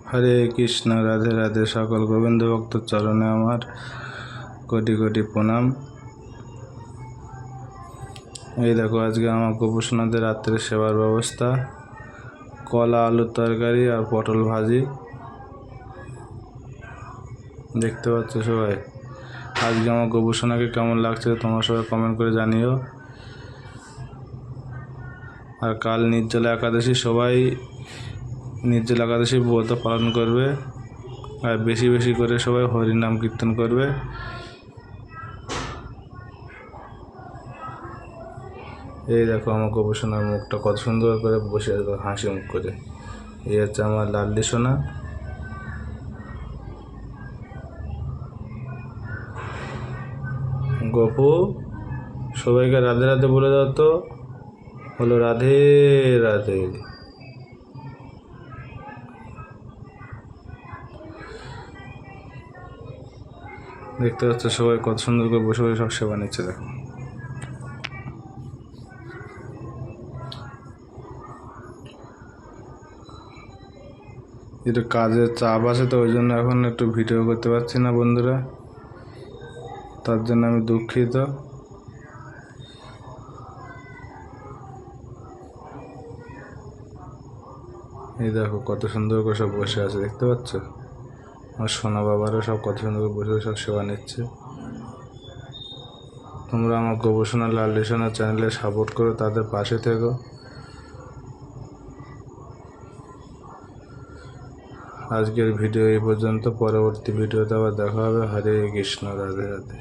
হরে কৃষ্ণ, রাধে রাধে। সকল গোবিন্দ ভক্ত চরণে আমার কোটি কোটি প্রণাম। এই দেখো, আজকে আমার গোপুসোনাদের রাত্রে সেবার ব্যবস্থা, কলা আলুর তরকারি আর পটল ভাজি। দেখতে পাচ্ছ সবাই। আজকে আমার গোপুসোনাকে কেমন লাগছে তোমরা সবাই কমেন্ট করে জানিও। আর কাল নির্জলা একাদশী, সবাই নির্জলা একাদশী ব্রত পালন করবে, আর বেশি বেশি করে সবাই হরিনাম কীর্তন করবে। এই দেখো, আমার গোপুসোনার মুখটা কত সুন্দর করে বসে আছে, হাসি মুখ করে। এই হচ্ছে আমার লাডলি সোনা। গপু, সবাইকে রাধে রাধে বলে দাও তো। হলো রাধে রাধে। দেখতে পাচ্ছ সবাই কত সুন্দর করে বসে বসে সব সেবা নিচ্ছে। দেখো, একটু কাজের চাপ আছে তো, ওই জন্য এখন একটু ভিডিও করতে পারছি না বন্ধুরা, তার জন্য আমি দুঃখিত। এই দেখো কত সুন্দর করে সব বসে আছে, দেখতে পাচ্ছ? আমার সোনা বাবারও সব কত সুন্দর করে বসে সব সেবা নিচ্ছে। তোমরা আমার গোপুসোনা লাডলি সোনা চ্যানেলে সাপোর্ট করো, তাদের পাশে থেকো। আজকের ভিডিও এই পর্যন্ত, পরবর্তী ভিডিওতে আবার দেখা হবে। হরে কৃষ্ণ, রাধে রাধে।